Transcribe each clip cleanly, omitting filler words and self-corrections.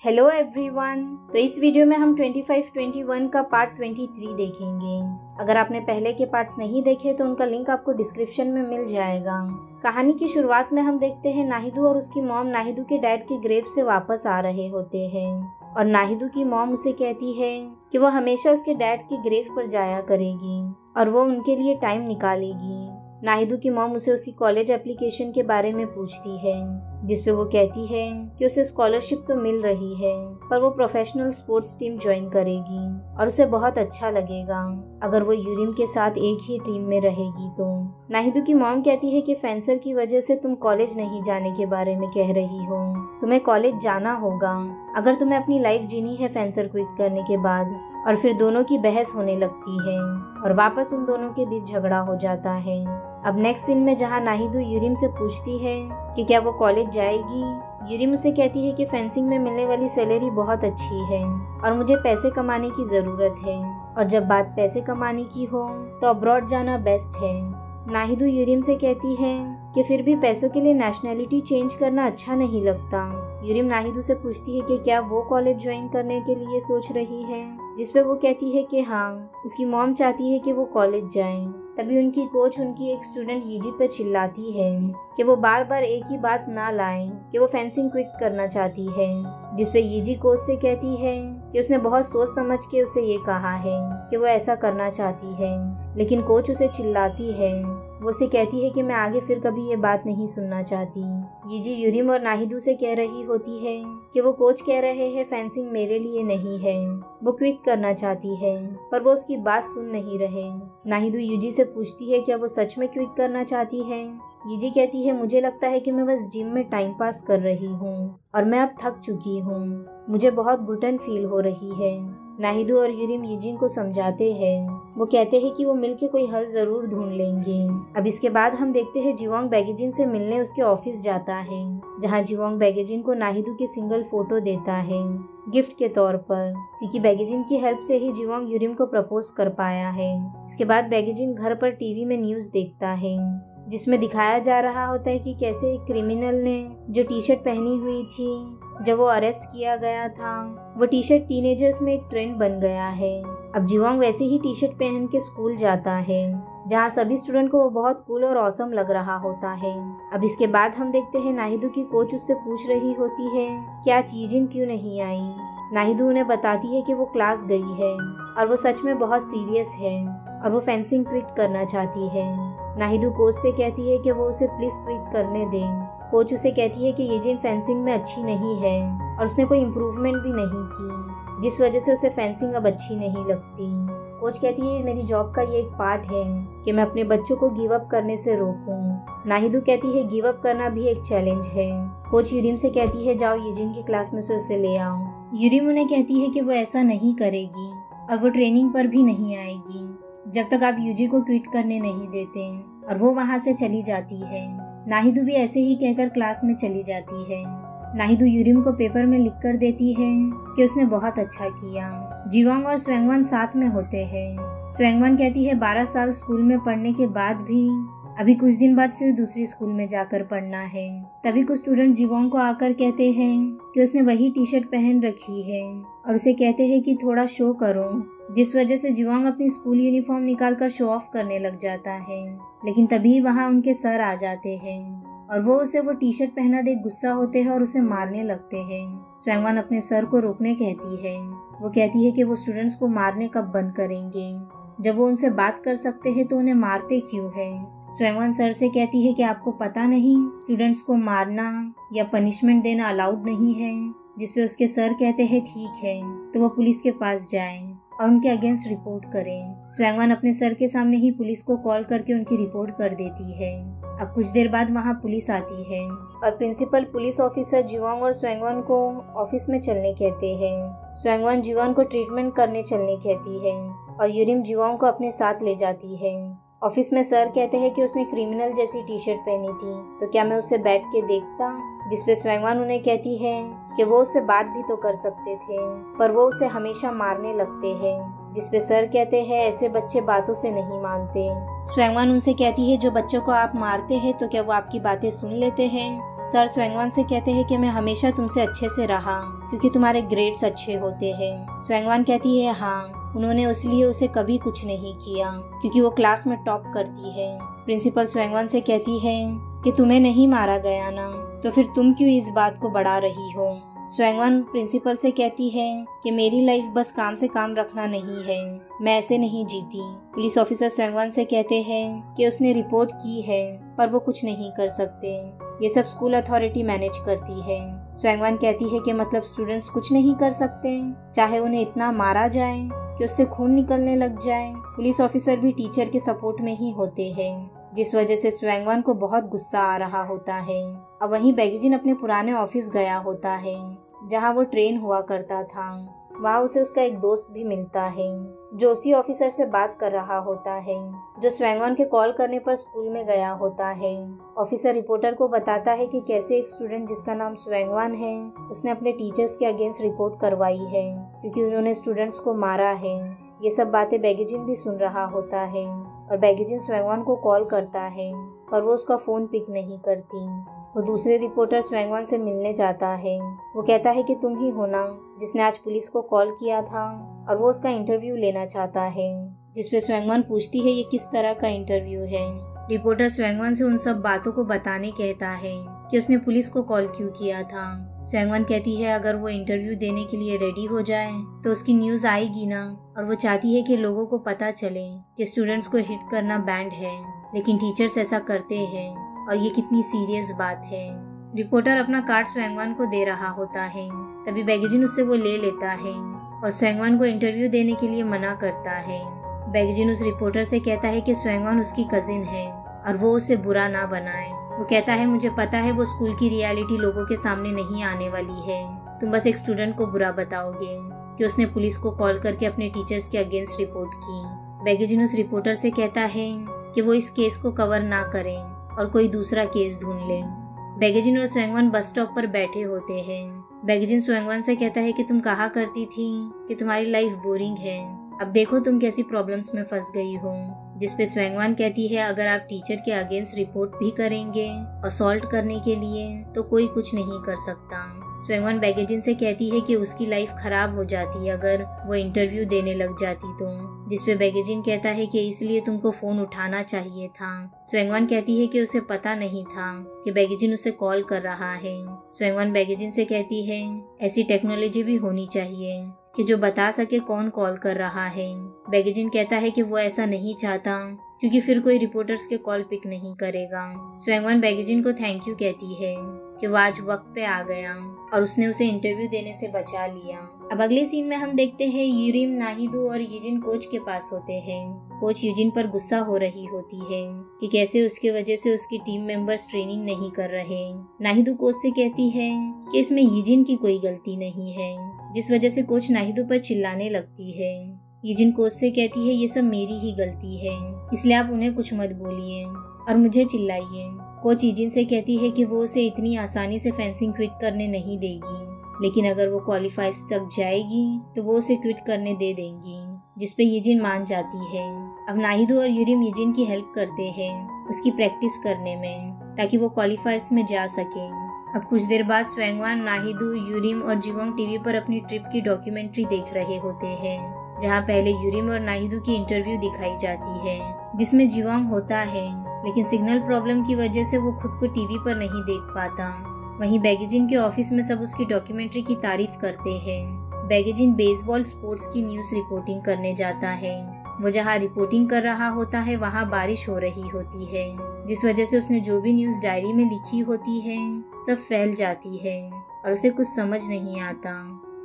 Hello everyone. तो इस video में हम 25-21 का पार्ट 23 देखेंगे। अगर आपने पहले के पार्ट्स नहीं देखे तो उनका लिंक आपको डिस्क्रिप्शन में मिल जाएगा। कहानी की शुरुआत में हम देखते हैं नाहिदू और उसकी मॉम नाहिदू के डैड के ग्रेव से वापस आ रहे होते हैं और नाहिदू की मॉम उसे कहती है कि वो हमेशा उसके डैड के ग्रेव पर जाया करेगी और वो उनके लिए टाइम निकालेगी। नाहिदू की मॉम उसे उसकी कॉलेज एप्लीकेशन के बारे में पूछती है, जिसपे वो कहती है कि उसे स्कॉलरशिप तो मिल रही है पर वो प्रोफेशनल स्पोर्ट्स टीम ज्वाइन करेगी और उसे बहुत अच्छा लगेगा अगर वो यूरिम के साथ एक ही टीम में रहेगी। तो नाहिदू की मॉम कहती है कि फेंसर की वजह से तुम कॉलेज नहीं जाने के बारे में कह रही हो, तुम्हें कॉलेज जाना होगा अगर तुम्हें अपनी लाइफ जीनी है फेंसर क्विट करने के बाद। और फिर दोनों की बहस होने लगती है और वापस उन दोनों के बीच झगड़ा हो जाता है। अब नेक्स्ट सीन में जहाँ नाहिदू यूरिम से पूछती है कि क्या वो कॉलेज जाएगी, यूरिम उसे कहती है कि फेंसिंग में मिलने वाली सैलरी बहुत अच्छी है और मुझे पैसे कमाने की ज़रूरत है और जब बात पैसे कमाने की हो तो अब्रॉड जाना बेस्ट है। नाहिदू यूरिम से कहती है कि फिर भी पैसों के लिए नेशनैलिटी चेंज करना अच्छा नहीं लगता। यूरिम नाहिदू से पूछती है कि क्या वो कॉलेज ज्वाइन करने के लिए सोच रही है, जिसपे वो कहती है कि हाँ, उसकी मॉम चाहती है कि वो कॉलेज जाए। तभी उनकी कोच उनकी एक स्टूडेंट यीजी पे चिल्लाती है कि वो बार बार एक ही बात ना लाए कि वो फेंसिंग क्विट करना चाहती है, जिसपे यीजी कोच से कहती है कि उसने बहुत सोच समझ के उसे ये कहा है कि वो ऐसा करना चाहती है, लेकिन कोच उसे चिल्लाती है। वो उसे कहती है कि मैं आगे फिर कभी ये बात नहीं सुनना चाहती। यीजी यूरिम और नाहिदू से कह रही होती है कि वो कोच कह रहे हैं फेंसिंग मेरे लिए नहीं है, वो क्विट करना चाहती है, पर वो उसकी बात सुन नहीं रहे। नाहिदू यूजी से पूछती है क्या वो सच में क्विट करना चाहती है। यीजी कहती है मुझे लगता है कि मैं बस जिम में टाइम पास कर रही हूँ और मैं अब थक चुकी हूँ, मुझे बहुत घुटन फील हो रही है। नाहिदू और यूरिम यीजी को समझाते हैं, वो कहते हैं कि वो मिलके कोई हल जरूर ढूंढ लेंगे। अब इसके बाद हम देखते हैं जीवोंग बैगेजिन से मिलने उसके ऑफिस जाता है, जहाँ जीवोंग बैगेजिन को नाहिदू की सिंगल फोटो देता है गिफ्ट के तौर पर, क्योंकि बैगेजिन की हेल्प से ही जीवोंग यूरिम को प्रपोज कर पाया है। इसके बाद बैगेजिन घर पर टीवी में न्यूज देखता है, जिसमें दिखाया जा रहा होता है कि कैसे एक क्रिमिनल ने जो टी शर्ट पहनी हुई थी जब वो अरेस्ट किया गया था, वो टी शर्ट टीनेजर्स में एक ट्रेंड बन गया है। अब जीवोंग वैसे ही टी शर्ट पहन के स्कूल जाता है, जहाँ सभी स्टूडेंट को वो बहुत कूल और ऑसम लग रहा होता है। अब इसके बाद हम देखते हैं नाहिदू की कोच उससे पूछ रही होती है कि आज यीजिन क्यों नहीं आई। नाहिदू उन्हें बताती है कि वो क्लास गई है और वो सच में बहुत सीरियस है और वो फेंसिंग क्विट करना चाहती है। नाहिदू कोच से कहती है कि वो उसे प्लीज क्विट करने दें। कोच उसे कहती है कि यीजिन फेंसिंग में अच्छी नहीं है और उसने कोई इम्प्रूवमेंट भी नहीं की, जिस वजह से उसे फेंसिंग अब अच्छी नहीं लगती। कोच कहती है मेरी जॉब का ये एक पार्ट है कि मैं अपने बच्चों को गिव अप करने से रोकूं। नाहिदू कहती है गिव अप करना भी एक चैलेंज है। कोच यूरिम से कहती है जाओ यीजिन की क्लास में से उसे ले आओ। यूरिम उन्हें कहती है कि वो ऐसा नहीं करेगी और वो ट्रेनिंग पर भी नहीं आएगी जब तक आप यूजी को क्विट करने नहीं देते, और वो वहाँ से चली जाती है। नाहिदू भी ऐसे ही कहकर क्लास में चली जाती है। नाहिदू यूरिम को पेपर में लिख कर देती है कि उसने बहुत अच्छा किया। जीवोंग और स्वैंगवान साथ में होते हैं। स्वैंगवान कहती है 12 साल स्कूल में पढ़ने के बाद भी अभी कुछ दिन बाद फिर दूसरी स्कूल में जाकर पढ़ना है। तभी कुछ स्टूडेंट जीवोंग को आकर कहते हैं कि उसने वही टी शर्ट पहन रखी है और उसे कहते हैं कि थोड़ा शो करो, जिस वजह से जीवोंग अपनी स्कूल यूनिफॉर्म निकालकर शो ऑफ करने लग जाता है। लेकिन तभी वहाँ उनके सर आ जाते हैं और वो उसे वो टी शर्ट पहना देख गुस्सा होते हैं और उसे मारने लगते हैं। स्वैंगवान अपने सर को रोकने कहती है। वो कहती है कि वो स्टूडेंट्स को मारने कब बंद करेंगे, जब वो उनसे बात कर सकते हैं तो उन्हें मारते क्यों है। स्वैंगवान सर से कहती है कि आपको पता नहीं स्टूडेंट्स को मारना या पनिशमेंट देना अलाउड नहीं है, जिसपे उसके सर कहते हैं ठीक है तो वो पुलिस के पास जाएं और उनके अगेंस्ट रिपोर्ट करें। स्वैंगवान अपने सर के सामने ही पुलिस को कॉल करके उनकी रिपोर्ट कर देती है। अब कुछ देर बाद वहाँ पुलिस आती है और प्रिंसिपल पुलिस ऑफिसर जीवोंग और स्वैंगवान को ऑफिस में चलने कहते हैं। स्वैंगवान जीवोंग को ट्रीटमेंट करने चलने कहती है और यूरिम जीवोंग को अपने साथ ले जाती है। ऑफिस में सर कहते हैं कि उसने क्रिमिनल जैसी टी शर्ट पहनी थी, तो क्या मैं उसे बैठ के देखता, जिसपे स्वैंगवान उन्हें कहती है कि वो उससे बात भी तो कर सकते थे पर वो उसे हमेशा मारने लगते हैं, जिसपे सर कहते हैं ऐसे बच्चे बातों से नहीं मानते। स्वैंगवान उनसे कहती है जो बच्चों को आप मारते हैं तो क्या वो आपकी बातें सुन लेते हैं। सर स्वैंगवान से कहते हैं कि मैं हमेशा तुमसे अच्छे से रहा क्योंकि तुम्हारे ग्रेड्स अच्छे होते हैं। स्वैंगवान कहती है हाँ, उन्होंने इसलिए उसे कभी कुछ नहीं किया क्योंकि वो क्लास में टॉप करती है। प्रिंसिपल स्वैंगवान से कहती है कि तुम्हें नहीं मारा गया ना, तो फिर तुम क्यों इस बात को बढ़ा रही हो। स्वैंगवान प्रिंसिपल से कहती है कि मेरी लाइफ बस काम से काम रखना नहीं है, मैं ऐसे नहीं जीती। पुलिस ऑफिसर स्वैंगवान से कहते हैं कि उसने रिपोर्ट की है पर वो कुछ नहीं कर सकते, ये सब स्कूल अथॉरिटी मैनेज करती है। स्वैंगवान कहती है कि मतलब स्टूडेंट्स कुछ नहीं कर सकते, चाहे उन्हें इतना मारा जाए कि उससे खून निकलने लग जाए। पुलिस ऑफिसर भी टीचर के सपोर्ट में ही होते हैं, जिस वजह से स्वैंगवान को बहुत गुस्सा आ रहा होता है। अब वहीं बैगजिन अपने पुराने ऑफिस गया होता है जहां वो ट्रेन हुआ करता था। वहां उसे उसका एक दोस्त भी मिलता है जो उसी ऑफिसर से बात कर रहा होता है जो स्वैंगवान के कॉल करने पर स्कूल में गया होता है। ऑफिसर रिपोर्टर को बताता है कि कैसे एक स्टूडेंट जिसका नाम स्वैंगवान है उसने अपने टीचर्स के अगेंस्ट रिपोर्ट करवाई है क्योंकि उन्होंने स्टूडेंट्स को मारा है। ये सब बातें बैगजिन भी सुन रहा होता है और बैगजिन स्वैंगवान को कॉल करता है पर वो उसका फोन पिक नहीं करती। वो दूसरे रिपोर्टर स्वैंगवान से मिलने जाता है। वो कहता है कि तुम ही हो ना जिसने आज पुलिस को कॉल किया था, और वो उसका इंटरव्यू लेना चाहता है। जिसपे स्वैंगवान पूछती है ये किस तरह का इंटरव्यू है। रिपोर्टर स्वैंगवान से उन सब बातों को बताने कहता है कि उसने पुलिस को कॉल क्यों किया था। स्वैंगवान कहती है अगर वो इंटरव्यू देने के लिए रेडी हो जाए तो उसकी न्यूज आएगी ना, और वो चाहती है कि लोगों को पता चले कि स्टूडेंट्स को हिट करना बैंड है, लेकिन टीचर्स ऐसा करते हैं और ये कितनी सीरियस बात है। रिपोर्टर अपना कार्ड स्वैंगवान को दे रहा होता है, तभी बैगजिन उससे वो ले लेता है और स्वैंगवान को इंटरव्यू देने के लिए मना करता है। बैगजिन उस रिपोर्टर से कहता है कि स्वैंगवान उसकी कजिन है और वो उसे बुरा ना बनाए। वो कहता है मुझे पता है वो स्कूल की रियलिटी लोगों के सामने नहीं आने वाली है, तुम बस एक स्टूडेंट को बुरा बताओगे कि उसने पुलिस को कॉल करके अपने टीचर्स के अगेंस्ट रिपोर्ट की। बैगजिन उस रिपोर्टर से कहता है कि वो इस केस को कवर ना करें और कोई दूसरा केस ढूंढ ले। बैगजिन और स्वैंगवान बस स्टॉप पर बैठे होते हैं। बैगजिन स्वैंगवान से कहता है कि तुम कहा करती थी कि तुम्हारी लाइफ बोरिंग है, अब देखो तुम कैसी प्रॉब्लम्स में फंस गई हो। जिसपे स्वैंगवान कहती है अगर आप टीचर के अगेंस्ट रिपोर्ट भी करेंगे असॉल्ट करने के लिए तो कोई कुछ नहीं कर सकता। स्वैंगवान बैगजिन से कहती है कि उसकी लाइफ खराब हो जाती अगर वो इंटरव्यू देने लग जाती तो। जिसपे बैगजिन कहता है कि इसलिए तुमको फोन उठाना चाहिए था। स्वैंगवान कहती है कि उसे पता नहीं था कि बैगजिन उसे कॉल कर रहा है। स्वैंगवान बैगजिन से कहती है ऐसी टेक्नोलॉजी भी होनी चाहिए कि जो बता सके कौन कॉल कर रहा है। बैगजिन कहता है कि वो ऐसा नहीं चाहता क्योंकि फिर कोई रिपोर्टर्स के कॉल पिक नहीं करेगा। स्वैंगवान बैगजिन को थैंक यू कहती है कि वो आज वक्त पे आ गया और उसने उसे इंटरव्यू देने से बचा लिया। अब अगले सीन में हम देखते हैं यूरिम, नाहिदो और यूजिन कोच के पास होते हैं। कोच यूजिन पर गुस्सा हो रही होती है कि कैसे उसके वजह से उसकी टीम मेंबर्स ट्रेनिंग नहीं कर रहे। नाहिदो कोच से कहती है कि इसमें यूजिन की कोई गलती नहीं है, जिस वजह से कोच नाहिदो पर चिल्लाने लगती है। यूजिन कोच से कहती है ये सब मेरी ही गलती है, इसलिए आप उन्हें कुछ मत बोलिए और मुझे चिल्लाइए। कोच यूजिन से कहती है कि वो उसे इतनी आसानी से फेंसिंग क्विट करने नहीं देगी, लेकिन अगर वो क्वालिफाइज तक जाएगी तो वो उसे क्विट करने दे देंगी, जिसपे यूजिन मान जाती है। अब नाहिदो और यूरिम यूजिन की हेल्प करते हैं उसकी प्रैक्टिस करने में ताकि वो क्वालिफायर्स में जा सके। अब कुछ देर बाद स्वैंगवान, नाहिदो, यूरिम और जीवोंग टीवी पर अपनी ट्रिप की डॉक्यूमेंट्री देख रहे होते हैं, जहाँ पहले यूरिम और नाहिदो की इंटरव्यू दिखाई जाती है जिसमें जीवोंग होता है, लेकिन सिग्नल प्रॉब्लम की वजह से वो खुद को टीवी पर नहीं देख पाता। वहीं बैगजिन के ऑफिस में सब उसकी डॉक्यूमेंट्री की तारीफ करते हैं। बैगजिन बेसबॉल स्पोर्ट्स की न्यूज़ रिपोर्टिंग करने जाता है। वो जहाँ रिपोर्टिंग कर रहा होता है वहाँ बारिश हो रही होती है, जिस वजह से उसने जो भी न्यूज़ डायरी में लिखी होती है सब फैल जाती है और उसे कुछ समझ नहीं आता।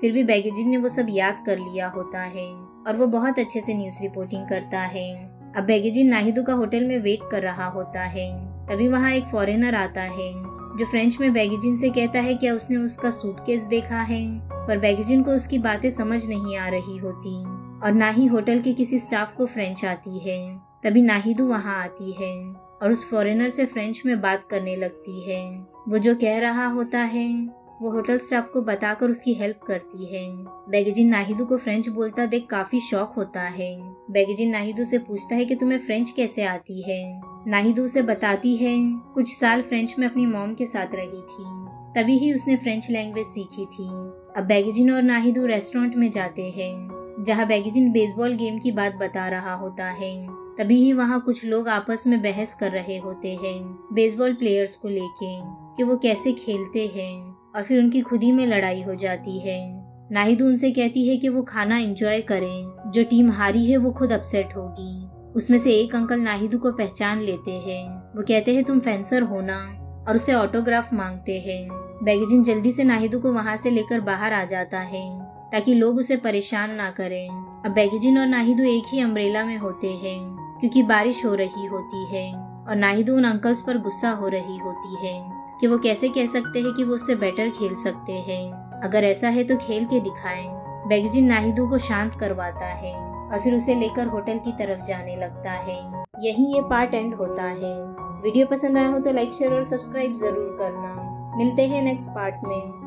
फिर भी बैगजिन ने वो सब याद कर लिया होता है और वो बहुत अच्छे से न्यूज़ रिपोर्टिंग करता है। अब बैगजिन नाहिदो का होटल में वेट कर रहा होता है, तभी वहाँ एक फॉरेनर आता है जो फ्रेंच में बैगजिन से कहता है क्या उसने उसका सूटकेस देखा है, पर बैगजिन को उसकी बातें समझ नहीं आ रही होती और ना ही होटल के किसी स्टाफ को फ्रेंच आती है। तभी नाहिदो वहाँ आती है और उस फॉरेनर से फ्रेंच में बात करने लगती है। वो जो कह रहा होता है वो होटल स्टाफ को बताकर उसकी हेल्प करती है। बैगजिन नाहिदू को फ्रेंच बोलता देख काफी शॉक होता है। बैगजिन नाहिदू से पूछता है कि तुम्हें फ्रेंच कैसे आती है। नाहिदू उसे बताती है कुछ साल फ्रेंच में अपनी मॉम के साथ रही थी, तभी ही उसने फ्रेंच लैंग्वेज सीखी थी। अब बैगजिन और नाहिदू रेस्टोरेंट में जाते हैं जहाँ बैगजिन बेसबॉल गेम की बात बता रहा होता है। तभी ही वहाँ कुछ लोग आपस में बहस कर रहे होते हैं बेसबॉल प्लेयर्स को लेके कि वो कैसे खेलते हैं, और फिर उनकी खुद ही में लड़ाई हो जाती है। नाहिदू उनसे कहती है कि वो खाना एंजॉय करें, जो टीम हारी है वो खुद अपसेट होगी। उसमें से एक अंकल नाहिदू को पहचान लेते हैं। वो कहते हैं तुम फेंसर हो ना, और उसे ऑटोग्राफ मांगते हैं। बैगजिन जल्दी से नाहिदू को वहाँ से लेकर बाहर आ जाता है ताकि लोग उसे परेशान ना करें। अब बैगजिन और नाहिदू एक ही अम्ब्रेला में होते हैं क्योंकि बारिश हो रही होती है, और नाहिदू उन अंकल्स पर गुस्सा हो रही होती है कि वो कैसे कह सकते हैं कि वो उससे बेटर खेल सकते हैं। अगर ऐसा है तो खेल के दिखाएं। बैगजिन नाहिदू को शांत करवाता है और फिर उसे लेकर होटल की तरफ जाने लगता है। यहीं ये पार्ट एंड होता है। वीडियो पसंद आया हो तो लाइक, शेयर और सब्सक्राइब जरूर करना। मिलते हैं नेक्स्ट पार्ट में।